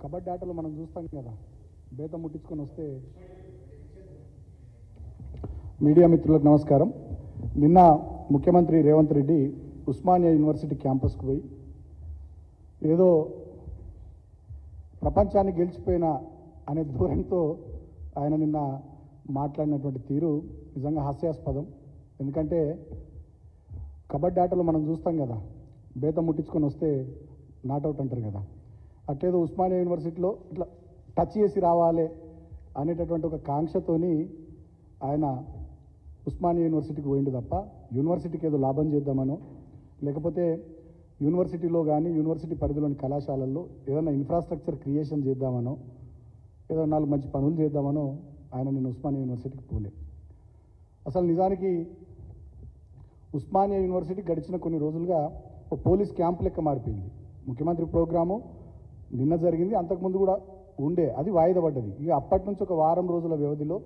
కబడ్డీ ఆటలు మనం చూస్తాం కదా, బేత ముట్టించుకొని వస్తే. మీడియా మిత్రులకు నమస్కారం. నిన్న ముఖ్యమంత్రి రేవంత్ రెడ్డి ఉస్మానియా యూనివర్సిటీ క్యాంపస్కు పోయి ఏదో ప్రపంచాన్ని గెలిచిపోయిన అనే ధోరణితో ఆయన నిన్న మాట్లాడినటువంటి తీరు నిజంగా హాస్యాస్పదం. ఎందుకంటే కబడ్డీ ఆటలు మనం చూస్తాం కదా, బేత ముట్టించుకొని వస్తే నాట్అవుట్ అంటారు కదా, అట్లేదో ఉస్మానియా యూనివర్సిటీలో ఇట్లా టచ్ చేసి రావాలి అనేటటువంటి ఒక కాంక్షతోని ఆయన ఉస్మానియా యూనివర్సిటీకి పోయిండు తప్ప యూనివర్సిటీకి ఏదో లాభం చేద్దామనో, లేకపోతే యూనివర్సిటీలో కానీ యూనివర్సిటీ పరిధిలోని కళాశాలల్లో ఏదైనా ఇన్ఫ్రాస్ట్రక్చర్ క్రియేషన్ చేద్దామనో, ఏదో 4 మంచి పనులు చేద్దామనో ఆయన నేను ఉస్మానియా యూనివర్సిటీకి పోలే. అసలు నిజానికి ఉస్మానియా యూనివర్సిటీ గడిచిన కొన్ని రోజులుగా ఒక పోలీస్ క్యాంప్ లెక్క మారిపోయింది. ముఖ్యమంత్రి ప్రోగ్రాము నిన్న జరిగింది, అంతకుముందు కూడా ఉండే, అది వాయిదా పడ్డది. ఇక అప్పటి నుంచి ఒక వారం రోజుల వ్యవధిలో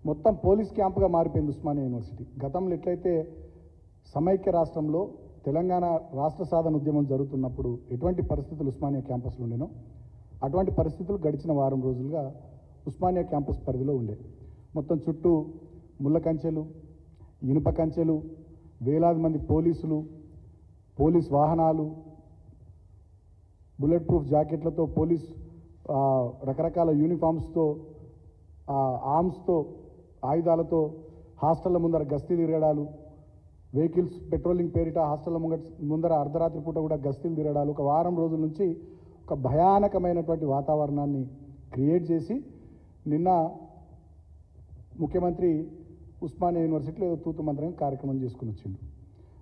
మొత్తం పోలీస్ క్యాంపుగా మారిపోయింది ఉస్మానియా యూనివర్సిటీ. గతంలో ఎట్లయితే సమైక్య రాష్ట్రంలో తెలంగాణ రాష్ట్ర సాధన ఉద్యమం జరుగుతున్నప్పుడు ఎటువంటి పరిస్థితులు ఉస్మానియా క్యాంపస్లో ఉండేనో అటువంటి పరిస్థితులు గడిచిన వారం రోజులుగా ఉస్మానియా క్యాంపస్ పరిధిలో ఉండే. మొత్తం చుట్టూ ముళ్ళ కంచెలు, ఇనుప కంచెలు, వేలాది మంది పోలీసులు, పోలీస్ వాహనాలు, బుల్లెట్ ప్రూఫ్ జాకెట్లతో, పోలీస్ రకరకాల యూనిఫామ్స్తో, ఆర్మ్స్తో, ఆయుధాలతో హాస్టళ్ల ముందర గస్తీ తిరగడాలు, వెహికల్స్ పెట్రోలింగ్ పేరిట హాస్టళ్ల ముందర అర్ధరాత్రి పూట కూడా గస్తీలు తిరగడాలు, ఒక వారం రోజుల నుంచి ఒక భయానకమైనటువంటి వాతావరణాన్ని క్రియేట్ చేసి నిన్న ముఖ్యమంత్రి ఉస్మానియా యూనివర్సిటీలో తూతు మంత్రంగా కార్యక్రమం చేసుకుని వచ్చిండు.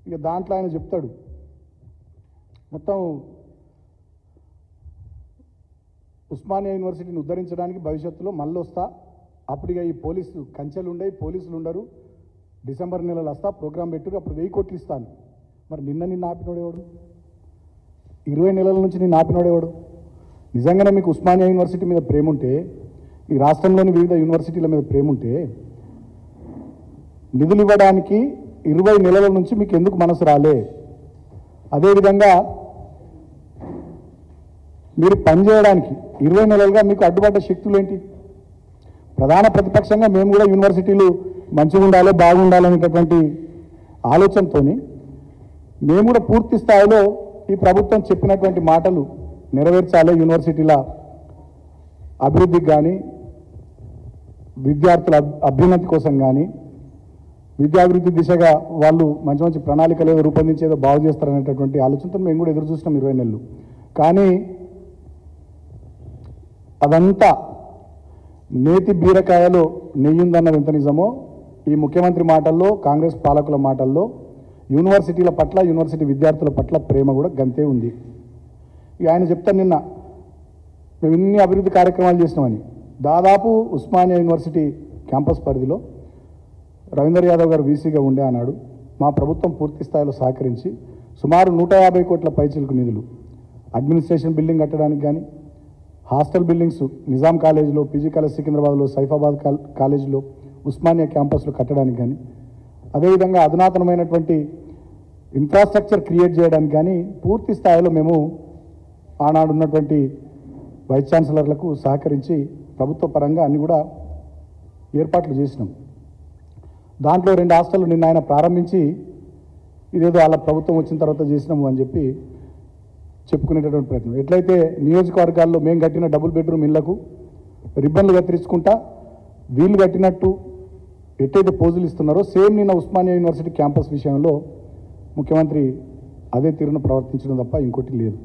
ఇక దాంట్లో ఆయన చెప్తాడు మొత్తం ఉస్మానియా యూనివర్సిటీని ఉద్ధరించడానికి భవిష్యత్తులో మళ్ళీ వస్తా, అప్పుడుగా ఈ పోలీసు కంచెలు ఉండయి, పోలీసులు ఉండరు, డిసెంబర్ నెలలో వస్తా, ప్రోగ్రాం పెట్టురు, అప్పుడు 1000 కోట్లు ఇస్తాను. మరి నిన్న ఆపినోడేవాడు? 20 నెలల నుంచి నిన్ను ఆపినోడేవాడు? నిజంగానే మీకు ఉస్మానియా యూనివర్సిటీ మీద ప్రేమ ఉంటే, ఈ రాష్ట్రంలోని వివిధ యూనివర్సిటీల మీద ప్రేమ ఉంటే, నిధులు ఇవ్వడానికి 20 నెలల నుంచి మీకు ఎందుకు మనసు రాలే? అదేవిధంగా మీరు పనిచేయడానికి 20 నెలలుగా మీకు అడ్డుపడ్డ శక్తులు ఏంటి? ప్రధాన ప్రతిపక్షంగా మేము కూడా యూనివర్సిటీలు మంచిగా ఉండాలి, బాగుండాలనేటటువంటి ఆలోచనతో మేము కూడా పూర్తి స్థాయిలో ఈ ప్రభుత్వం చెప్పినటువంటి మాటలు నెరవేర్చాలి. యూనివర్సిటీల అభివృద్ధికి కానీ, విద్యార్థుల అభ్యున్నతి కోసం కానీ, విద్యాభివృద్ధి దిశగా వాళ్ళు మంచి మంచి ప్రణాళికలు ఏదో రూపొందించేదో బాగు చేస్తారనేటటువంటి ఆలోచనతో మేము కూడా ఎదురు చూసినాం 20 నెలలు. కానీ అదంతా నేతి బీరకాయలో నెయ్యిందన్నది ఎంత నిజమో ఈ ముఖ్యమంత్రి మాటల్లో, కాంగ్రెస్ పాలకుల మాటల్లో యూనివర్సిటీల పట్ల, యూనివర్సిటీ విద్యార్థుల పట్ల ప్రేమ కూడా గంతే ఉంది. ఇక ఆయన చెప్తాను, నిన్న మేము ఇన్ని అభివృద్ధి కార్యక్రమాలు చేసినామని. దాదాపు ఉస్మానియా యూనివర్సిటీ క్యాంపస్ పరిధిలో రవీందర్ యాదవ్ గారు వీసీగా ఉండే అన్నాడు. మా ప్రభుత్వం పూర్తి స్థాయిలో సహకరించి సుమారు 150 కోట్ల పైచిలకు నిధులు అడ్మినిస్ట్రేషన్ బిల్డింగ్ కట్టడానికి కానీ, హాస్టల్ బిల్డింగ్స్ నిజాం కాలేజీలో, పీజీ కాలేజ్ సికింద్రాబాద్లో, సైఫాబాద్ కాలేజీలో, ఉస్మానియా క్యాంపస్లో కట్టడానికి కానీ, అదేవిధంగా అధునాతనమైనటువంటి ఇన్ఫ్రాస్ట్రక్చర్ క్రియేట్ చేయడానికి కానీ పూర్తి స్థాయిలో మేము ఆనాడు ఉన్నటువంటి వైస్ ఛాన్సలర్లకు సహకరించి ప్రభుత్వ పరంగా అన్ని కూడా ఏర్పాట్లు చేసినాం. దాంట్లో 2 హాస్టళ్ళు నిన్న ఆయన ప్రారంభించి ఇదేదో వాళ్ళ ప్రభుత్వం వచ్చిన తర్వాత చేసినాము అని చెప్పి చెప్పుకునేటటువంటి ప్రయత్నం. ఎట్లయితే నియోజకవర్గాల్లో మేము కట్టిన డబుల్ బెడ్రూమ్ ఇళ్లకు రిబ్బన్లు కత్తిరించుకుంటా వీళ్ళు కట్టినట్టు ఎట్టయితే పోజులు ఇస్తున్నారో, సేమ్ నిన్న ఉస్మానియా యూనివర్సిటీ క్యాంపస్ విషయంలో ముఖ్యమంత్రి అదే తీరును ప్రవర్తించడం తప్ప ఇంకోటి లేదు.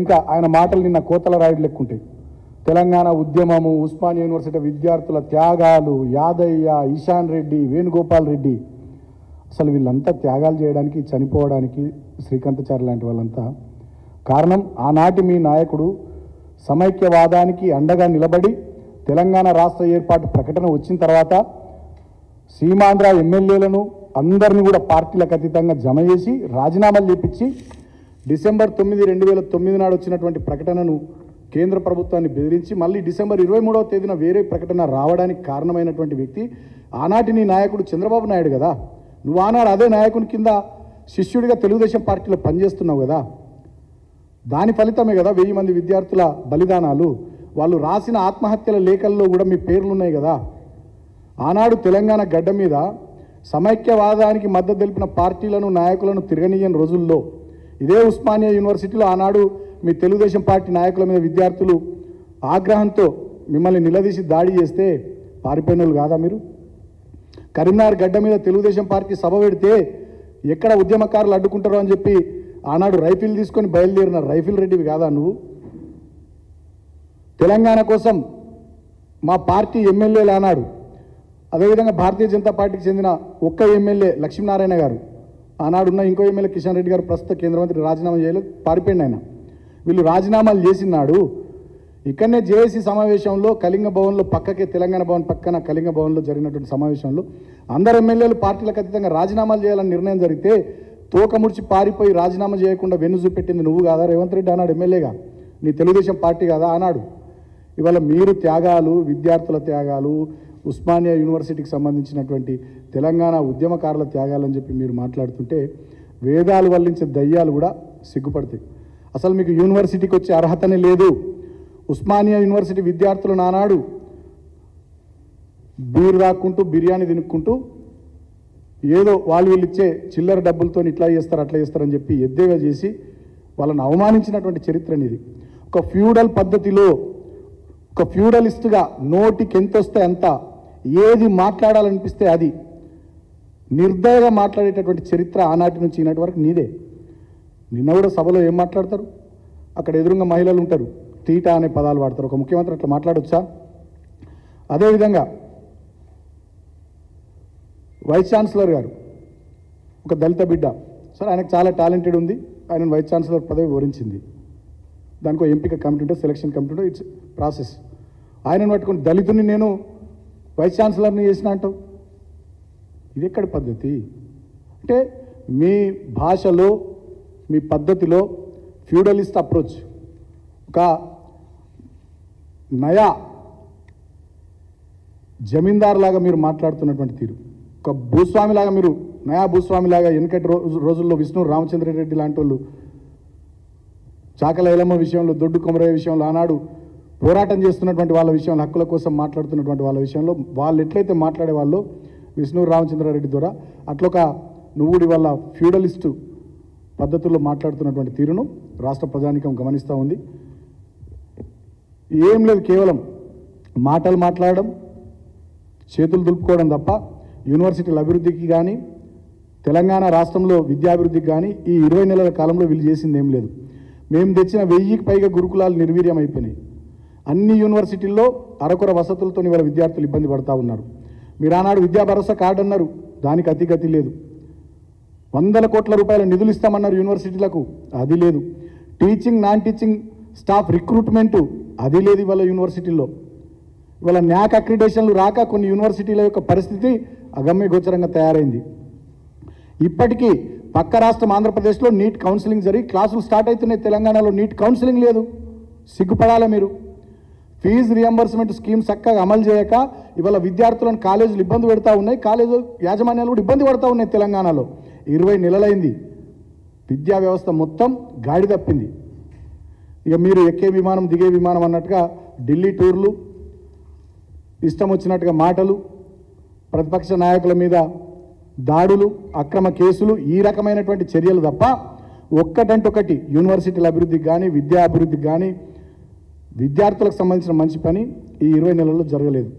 ఇంకా ఆయన మాటలు నిన్న కోతల రాయుడు లెక్కుంటాయి. తెలంగాణ ఉద్యమము, ఉస్మానియా యూనివర్సిటీ విద్యార్థుల త్యాగాలు, యాదయ్య, ఈశాన్ రెడ్డి, వేణుగోపాల్ రెడ్డి, అసలు వీళ్ళంతా త్యాగాలు చేయడానికి, చనిపోవడానికి, శ్రీకాంతాచారి లాంటి వాళ్ళంతా కారణం. ఆనాటి మీ నాయకుడు సమైక్యవాదానికి అండగా నిలబడి తెలంగాణ రాష్ట్ర ఏర్పాటు ప్రకటన వచ్చిన తర్వాత సీమాంధ్ర ఎమ్మెల్యేలను అందరినీ కూడా పార్టీలకు అతీతంగా జమ చేసి రాజీనామాలు చేపించి డిసెంబర్ 9, 2009 నాడు వచ్చినటువంటి ప్రకటనను కేంద్ర ప్రభుత్వాన్ని బెదిరించి మళ్ళీ డిసెంబర్ 23వ తేదీన వేరే ప్రకటన రావడానికి కారణమైనటువంటి వ్యక్తి ఆనాటి నీ నాయకుడు చంద్రబాబు నాయుడు కదా. నువ్వు ఆనాడు అదే నాయకుని కింద శిష్యుడిగా తెలుగుదేశం పార్టీలో పనిచేస్తున్నావు కదా. దాని ఫలితమే కదా 1000 మంది విద్యార్థుల బలిదానాలు. వాళ్ళు రాసిన ఆత్మహత్యల లేఖల్లో కూడా మీ పేర్లు ఉన్నాయి కదా. ఆనాడు తెలంగాణ గడ్డ మీద సమైక్యవాదానికి మద్దతు తెలిపిన పార్టీలను నాయకులను తిరగనీయని రోజుల్లో ఇదే ఉస్మానియా యూనివర్సిటీలో ఆనాడు మీ తెలుగుదేశం పార్టీ నాయకుల మీద విద్యార్థులు ఆగ్రహంతో మిమ్మల్ని నిలదీసి దాడి చేస్తే పారిపోయిన వాళ్ళు కాదా మీరు? కరీంనగర్ గడ్డ మీద తెలుగుదేశం పార్టీ సభ పెడితే ఎక్కడ ఉద్యమకారులు అడ్డుకుంటారో అని చెప్పి ఆనాడు రైఫిల్ తీసుకొని బయలుదేరిన రైఫిల్ రెడ్డివి కాదా నువ్వు? తెలంగాణ కోసం మా పార్టీ ఎమ్మెల్యేలు ఆనాడు, అదేవిధంగా భారతీయ జనతా పార్టీకి చెందిన ఒక్క ఎమ్మెల్యే లక్ష్మీనారాయణ గారు, ఆనాడు ఉన్న ఇంకో ఎమ్మెల్యే కిషన్ రెడ్డి గారు ప్రస్తుత కేంద్ర మంత్రి రాజీనామా చేయలేదు, పారిపోయింది ఆయన. వీళ్ళు రాజీనామాలు చేసినాడు ఇక్కడనే జేఏసీ సమావేశంలో కళింగ భవన్లో పక్కకే తెలంగాణ భవన్ పక్కన కళింగ భవన్లో జరిగినటువంటి సమావేశంలో అందరు ఎమ్మెల్యేలు పార్టీలకు అతీతంగా రాజీనామాలు చేయాలని నిర్ణయం జరిగితే తోకముడిచి పారిపోయి రాజీనామా చేయకుండా వెన్ను చూపెట్టింది నువ్వు కాదా? రేవంత్ రెడ్డి ఆనాడు ఎమ్మెల్యేగా, నీ తెలుగుదేశం పార్టీ కాదా ఆనాడు? ఇవాళ మీరు త్యాగాలు, విద్యార్థుల త్యాగాలు, ఉస్మానియా యూనివర్సిటీకి సంబంధించినటువంటి తెలంగాణ ఉద్యమకారుల త్యాగాలని చెప్పి మీరు మాట్లాడుతుంటే వేదాలు వల్లించే దయ్యాలు కూడా సిగ్గుపడతాయి. అసలు మీకు యూనివర్సిటీకి వచ్చే అర్హతనే లేదు. ఉస్మానియా యూనివర్సిటీ విద్యార్థులు నానాడు బీరు రాక్కుంటూ బిర్యానీ తినుక్కుంటూ ఏదో వాళ్ళు వీళ్ళు ఇచ్చే చిల్లర డబ్బులతో ఇట్లా చేస్తారు అట్లా చేస్తారని చెప్పి ఎద్దేవా చేసి వాళ్ళని అవమానించినటువంటి చరిత్ర ఇది. ఒక ఫ్యూడల్ పద్ధతిలో ఒక ఫ్యూడలిస్ట్గా నోటికి ఎంత వస్తే అంత, ఏది మాట్లాడాలనిపిస్తే అది నిర్దయగా మాట్లాడేటటువంటి చరిత్ర ఆనాటి నుంచి ఈనాటి వరకు నీదే. నిన్న కూడా సభలో ఏం మాట్లాడతారు? అక్కడ ఎదురుగా మహిళలు ఉంటారు, తీట అనే పదాలు వాడతారు. ఒక ముఖ్యమంత్రి అట్లా మాట్లాడొచ్చా? అదేవిధంగా వైస్ ఛాన్సలర్ గారు ఒక దళిత బిడ్డ, సరే ఆయనకు చాలా టాలెంటెడ్ ఉంది, ఆయన వైస్ ఛాన్సలర్ పదవి వివరించింది. దానికి ఎంపిక కమిటీ ఉంటే, సెలక్షన్ కమిటీ ఉంటే, ఇట్స్ ప్రాసెస్. ఆయనను పట్టుకుని దళితుని నేను వైస్ ఛాన్సలర్ని చేసిన అంటావు, ఇది ఎక్కడి పద్ధతి? అంటే మీ భాషలో మీ పద్ధతిలో ఫ్యూడలిస్ట్ అప్రోచ్, ఒక నయా జమీందార్ లాగా మీరు మాట్లాడుతున్నటువంటి తీరు, ఒక భూస్వామిలాగా మీరు నయా భూస్వామిలాగా వెనకటి రోజుల్లో విష్ణు రామచంద్రారెడ్డి లాంటి వాళ్ళు చాకల ఎలమ్మ విషయంలో, దొడ్డు కొమరయ్య విషయంలో ఆనాడు పోరాటం చేస్తున్నటువంటి వాళ్ళ విషయంలో, హక్కుల కోసం మాట్లాడుతున్నటువంటి వాళ్ళ విషయంలో వాళ్ళు ఎట్లయితే మాట్లాడే వాళ్ళు విష్ణు రామచంద్రారెడ్డి ద్వారా అట్లొక నువ్వుడి వల్ల ఫ్యూడలిస్టు పద్ధతుల్లో మాట్లాడుతున్నటువంటి తీరును రాష్ట్ర ప్రజానీకం గమనిస్తూ ఉంది. ఏం లేదు, కేవలం మాటలు మాట్లాడడం, చేతులు దులుపుకోవడం తప్ప యూనివర్సిటీల అభివృద్ధికి కానీ తెలంగాణ రాష్ట్రంలో విద్యాభివృద్ధికి కానీ ఈ 20 నెలల కాలంలో వీళ్ళు చేసింది ఏం లేదు. మేము తెచ్చిన 1000కి పైగా గురుకులాలు నిర్వీర్యం అయిపోయినాయి. అన్ని యూనివర్సిటీల్లో అరకొర వసతులతో ఇవాళ విద్యార్థులు ఇబ్బంది పడుతూ ఉన్నారు. మీరు ఆనాడు విద్యా భరోసా కార్డు అన్నారు, దానికి అతిగతి లేదు. 100 కోట్ల రూపాయల నిధులు ఇస్తామన్నారు యూనివర్సిటీలకు, అది లేదు. Teaching non teaching staff recruitment అది లేదు ఇవాళ యూనివర్సిటీల్లో. ఇవాళ న్యాక్ అక్రిడేషన్లు రాక కొన్ని యూనివర్సిటీల యొక్క పరిస్థితి అగమ్య గోచరంగా తయారైంది. ఇప్పటికీ పక్క రాష్ట్రం ఆంధ్రప్రదేశ్లో నీట్ కౌన్సిలింగ్ జరిగి క్లాసులు స్టార్ట్ అవుతున్నాయి, తెలంగాణలో నీట్ కౌన్సిలింగ్ లేదు. సిగ్గుపడాలా మీరు? ఫీజు రియంబర్స్మెంట్ స్కీమ్ చక్కగా అమలు చేయక ఇవాళ విద్యార్థులను కాలేజీలు ఇబ్బంది పెడతా ఉన్నాయి, కాలేజీ యాజమాన్యాలు కూడా ఇబ్బంది పడతా ఉన్నాయి. తెలంగాణలో 20 నెలలైంది, విద్యా వ్యవస్థ మొత్తం గాడి తప్పింది. ఇక మీరు ఎక్కే విమానం దిగే విమానం అన్నట్టుగా ఢిల్లీ టూర్లు, ఇష్టం వచ్చినట్టుగా మాటలు, ప్రతిపక్ష నాయకుల మీద దాడులు, అక్రమ కేసులు, ఈ రకమైనటువంటి చర్యలు తప్ప ఒక్కటంటొకటి యూనివర్సిటీల అభివృద్ధికి కానీ విద్యా అభివృద్ధికి కానీ విద్యార్థులకు సంబంధించిన మంచి పని ఈ 20 నెలల్లో జరగలేదు.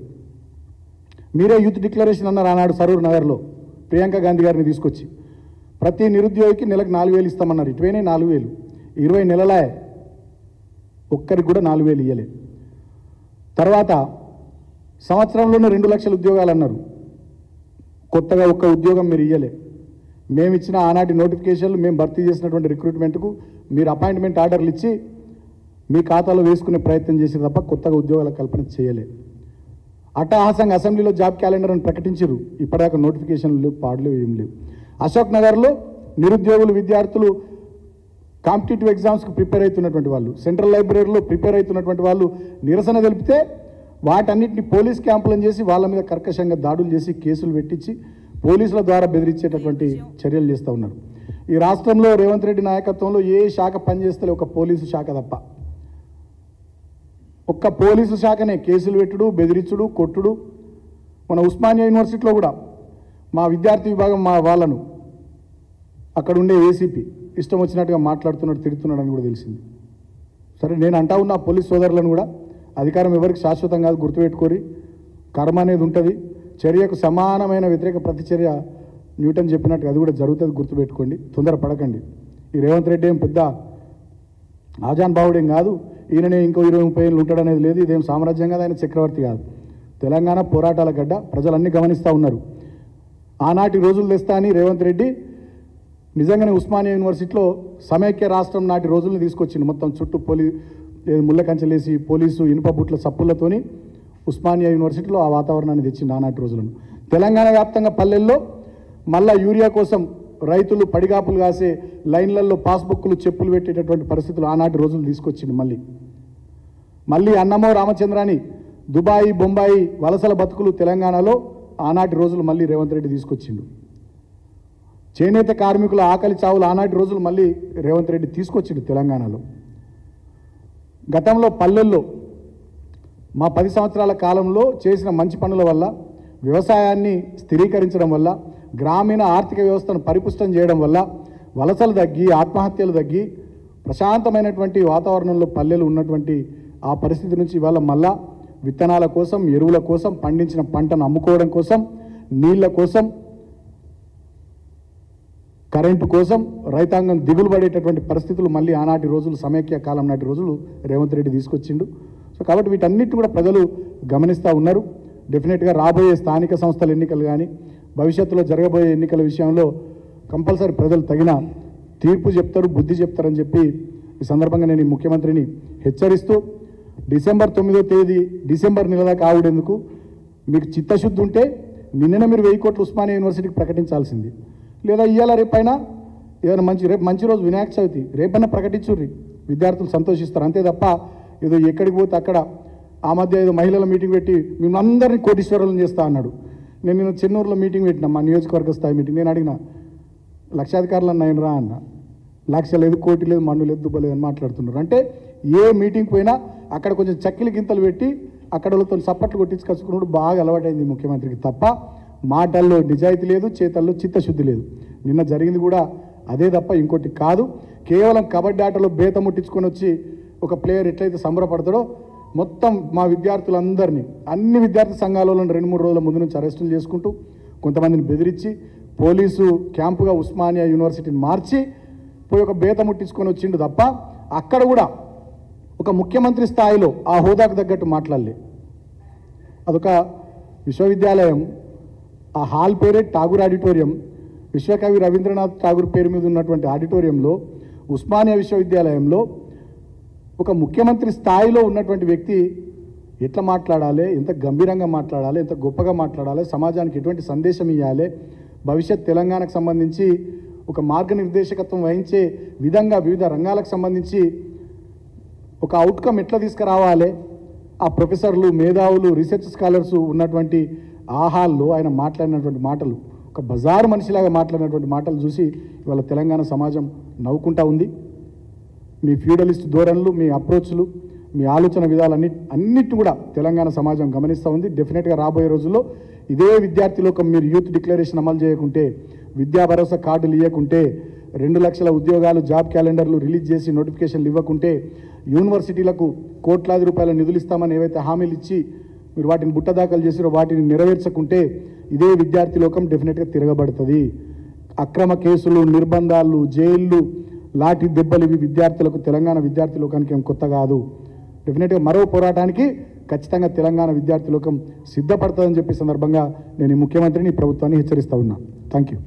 మీరే యూత్ డిక్లరేషన్ అన్నారు ఆనాడు సరూర్ నగర్లో ప్రియాంక గాంధీ గారిని తీసుకొచ్చి, ప్రతి నిరుద్యోగికి నెలకు 4000 ఇస్తామన్నారు. ఇటువైనా 4000, 20 నెలలే ఒక్కరికి కూడా 4000 ఇవ్వలే. తర్వాత సంవత్సరంలోనే 2 లక్షల ఉద్యోగాలు అన్నారు, కొత్తగా ఒక్క ఉద్యోగం మీరు ఇవ్వలే. మేము ఇచ్చిన ఆనాటి నోటిఫికేషన్లు, మేము భర్తీ చేసినటువంటి రిక్రూట్మెంట్కు మీరు అపాయింట్మెంట్ ఆర్డర్లు ఇచ్చి మీ ఖాతాలో వేసుకునే ప్రయత్నం చేసి తప్ప కొత్తగా ఉద్యోగాల కల్పన చేయలే. అట్టహాసంగా అసెంబ్లీలో జాబ్ క్యాలెండర్ అని ప్రకటించారు, ఇప్పటిదాకా నోటిఫికేషన్లు లేవు, పాడలేవు, ఏం లేవు. అశోక్ నగర్లో నిరుద్యోగులు విద్యార్థులు కాంపిటేటివ్ ఎగ్జామ్స్కి ప్రిపేర్ అవుతున్నటువంటి వాళ్ళు, సెంట్రల్ లైబ్రరీలో ప్రిపేర్ అవుతున్నటువంటి వాళ్ళు నిరసన తెలిపితే వాటన్నిటిని పోలీస్ క్యాంపులను చేసి వాళ్ళ మీద కర్కశంగా దాడులు చేసి కేసులు పెట్టించి పోలీసుల ద్వారా బెదిరించేటటువంటి చర్యలు చేస్తూ ఉన్నారు. ఈ రాష్ట్రంలో రేవంత్ రెడ్డి నాయకత్వంలో ఏ శాఖ పనిచేస్తలే ఒక పోలీసు శాఖ తప్ప. ఒక్క పోలీసు శాఖనే కేసులు పెట్టుడు, బెదిరించుడు, కొట్టుడు. మన ఉస్మానియా యూనివర్సిటీలో కూడా మా విద్యార్థి విభాగం మా వాళ్ళను అక్కడ ఉండే ఏసీపీ ఇష్టం వచ్చినట్టుగా మాట్లాడుతున్నాడు, తిడుతున్నాడని కూడా తెలిసింది. సరే, నేను అంటా ఉన్న పోలీస్ సోదరులను కూడా అధికారం ఎవరికి శాశ్వతం కాదు, గుర్తుపెట్టుకోరి. కర్మ అనేది ఉంటుంది. చర్యకు సమానమైన వ్యతిరేక ప్రతిచర్య న్యూటన్ చెప్పినట్టు అది కూడా జరుగుతుంది, గుర్తుపెట్టుకోండి. తొందరపడకండి. ఈ రేవంత్ రెడ్డి ఏం పెద్ద ఆజాన్ బావుడేం కాదు. ఈయననే ఇంకో 20-30 ఏళ్ళు ఉంటాడనేది లేదు. ఇదేం సామ్రాజ్యం కాదు, ఆయన చక్రవర్తి కాదు. తెలంగాణ పోరాటాల గడ్డ, ప్రజలన్నీ గమనిస్తూ ఉన్నారు. ఆనాటి రోజులు తెస్తా అని రేవంత్ రెడ్డి నిజంగానే ఉస్మానియా యూనివర్సిటీలో సమైక్య రాష్ట్రం నాటి రోజుల్ని తీసుకొచ్చింది. మొత్తం చుట్టూ ముళ్ళ కంచెలేసి పోలీసు ఇనుప బుట్ల సప్పులతోని ఉస్మానియా యూనివర్సిటీలో ఆ వాతావరణాన్ని తెచ్చింది ఆనాటి రోజులను. తెలంగాణ వ్యాప్తంగా పల్లెల్లో మళ్ళా యూరియా కోసం రైతులు పడిగాపులు కాసే లైన్లలో పాస్బుక్లు చెప్పులు పెట్టేటటువంటి పరిస్థితులు ఆనాటి రోజులు తీసుకొచ్చింది. మళ్ళీ అన్నమో రామచంద్రాని దుబాయి బొంబాయి వలసల బతుకులు తెలంగాణలో ఆనాటి రోజులు మళ్ళీ రేవంత్ రెడ్డి తీసుకొచ్చిండు. చేనేత కార్మికుల ఆకలి చావులు ఆనాటి రోజులు మళ్ళీ రేవంత్ రెడ్డి తీసుకొచ్చిండు తెలంగాణలో. గతంలో పల్లెల్లో మా 10 సంవత్సరాల కాలంలో చేసిన మంచి పనుల వల్ల, వ్యవసాయాన్ని స్థిరీకరించడం వల్ల, గ్రామీణ ఆర్థిక వ్యవస్థను పరిపుష్టం చేయడం వల్ల వలసలు తగ్గి, ఆత్మహత్యలు తగ్గి, ప్రశాంతమైనటువంటి వాతావరణంలో పల్లెలు ఉన్నటువంటి ఆ పరిస్థితి నుంచి ఇవాళ మళ్ళా విత్తనాల కోసం, ఎరువుల కోసం, పండించిన పంటను అమ్ముకోవడం కోసం, నీళ్ల కోసం, కరెంటు కోసం రైతాంగం దిగులు పడేటటువంటి పరిస్థితులు మళ్ళీ ఆనాటి రోజులు, సమైక్య కాలం నాటి రోజులు రేవంత్ రెడ్డి తీసుకొచ్చిండు. సో కాబట్టి వీటన్నిటిని కూడా ప్రజలు గమనిస్తూ ఉన్నారు. డెఫినెట్గా రాబోయే స్థానిక సంస్థల ఎన్నికలు కానీ, భవిష్యత్తులో జరగబోయే ఎన్నికల విషయంలో కంపల్సరీ ప్రజలు తగిన తీర్పు చెప్తారు, బుద్ధి చెప్తారని చెప్పి ఈ సందర్భంగా నేను ఈ ముఖ్యమంత్రిని హెచ్చరిస్తూ, డిసెంబర్ 9వ తేదీ డిసెంబర్ నెల దాకా ఆవిడెందుకు? మీకు చిత్తశుద్ధి ఉంటే నిన్ననే మీరు 1000 కోట్లు ఉస్మానియా యూనివర్సిటీకి ప్రకటించాల్సింది. లేదా ఇవాళ రేపైనా ఏదైనా రేపు మంచి రోజు వినాయక చవితి, రేపైనా ప్రకటించుర్రి, విద్యార్థులు సంతోషిస్తారు. అంతే తప్ప ఏదో ఎక్కడికి పోతే అక్కడ ఆ మధ్య ఏదో మహిళల మీటింగ్ పెట్టి మిమ్మల్ని అందరినీ కోటీశ్వరులను చేస్తా అన్నాడు. నేను చెన్నూరులో మీటింగ్ పెట్టినా, మా నియోజకవర్గ స్థాయి మీటింగ్. నేను అడిగిన, లక్షాధికారులు అన్న రా అన్న, లక్ష లేదు, కోటి లేదు, మన్ను లేదు, దుబ్బ లేదు అని మాట్లాడుతున్నారు. అంటే ఏ మీటింగ్ పోయినా అక్కడ కొంచెం చక్కిలి గింతలు పెట్టి అక్కడ వాళ్ళతో చప్పట్లు కొట్టించుకొచ్చుకున్నాడు బాగా అలవాటైంది ముఖ్యమంత్రికి. తప్ప మాటల్లో నిజాయితీ లేదు, చేతల్లో చిత్తశుద్ధి లేదు. నిన్న జరిగింది కూడా అదే తప్ప ఇంకోటి కాదు. కేవలం కబడ్డీ ఆటలో బేత ముట్టించుకొని వచ్చి ఒక ప్లేయర్ ఎట్లయితే సంబరపడతాడో, మొత్తం మా విద్యార్థులందరినీ, అన్ని విద్యార్థి సంఘాలలో 2-3 రోజుల ముందు నుంచి అరెస్టులు చేసుకుంటూ, కొంతమందిని బెదిరించి పోలీసు క్యాంపుగా ఉస్మానియా యూనివర్సిటీని మార్చి పోయి ఒక బేత ముట్టించుకొని వచ్చిండు తప్ప అక్కడ కూడా ఒక ముఖ్యమంత్రి స్థాయిలో ఆ హోదాకు తగ్గట్టు మాట్లాడలే. అదొక విశ్వవిద్యాలయం, ఆ హాల్ పేరే ఠాగూర్ ఆడిటోరియం. విశ్వకవి రవీంద్రనాథ్ ఠాగూర్ పేరు మీద ఉన్నటువంటి ఆడిటోరియంలో, ఉస్మానియా విశ్వవిద్యాలయంలో ఒక ముఖ్యమంత్రి స్థాయిలో ఉన్నటువంటి వ్యక్తి ఎట్లా మాట్లాడాలి, ఎంత గంభీరంగా మాట్లాడాలి, ఎంత గొప్పగా మాట్లాడాలి, సమాజానికి ఎటువంటి సందేశం ఇవ్వాలి, భవిష్యత్ తెలంగాణకు సంబంధించి ఒక మార్గనిర్దేశకత్వం వహించే విధంగా వివిధ రంగాలకు సంబంధించి ఒక అవుట్కమ్ ఎట్లా తీసుకురావాలి, ఆ ప్రొఫెసర్లు, మేధావులు, రీసెర్చ్ స్కాలర్స్ ఉన్నటువంటి ఆ హాల్లో ఆయన మాట్లాడినటువంటి మాటలు, ఒక బజారు మనిషిలాగా మాట్లాడినటువంటి మాటలు చూసి ఇవాళ తెలంగాణ సమాజం నవ్వుకుంటా ఉంది. మీ ఫ్యూడలిస్ట్ ధోరణులు, మీ అప్రోచ్లు, మీ ఆలోచన అన్నిటిని కూడా తెలంగాణ సమాజం గమనిస్తూ ఉంది. డెఫినెట్గా రాబోయే రోజుల్లో ఇదే విద్యార్థి లోకం మీరు యూత్ డిక్లరేషన్ అమలు చేయకుంటే, విద్యా భరోసా కార్డులు ఇవ్వకుంటే, 2 లక్షల ఉద్యోగాలు జాబ్ క్యాలెండర్లు రిలీజ్ చేసి నోటిఫికేషన్లు ఇవ్వకుంటే, యూనివర్సిటీలకు కోట్లాది రూపాయల నిధులు ఇస్తామని ఏవైతే హామీలు ఇచ్చి మీరు వాటిని బుట్టదాఖలు చేసిరో వాటిని నెరవేర్చకుంటే ఇదే విద్యార్థి లోకం డెఫినెట్గా తిరగబడుతుంది. అక్రమ కేసులు, నిర్బంధాలు, జైళ్ళు, లాఠీ దెబ్బలు ఇవి విద్యార్థులకు, తెలంగాణ విద్యార్థి లోకానికి ఏం కొత్త కాదు. డెఫినెట్గా మరో పోరాటానికి ఖచ్చితంగా తెలంగాణ విద్యార్థి లోకం సిద్ధపడుతుందని చెప్పే సందర్భంగా నేను ఈ ముఖ్యమంత్రిని, ప్రభుత్వాన్ని హెచ్చరిస్తా ఉన్నా. Thank you.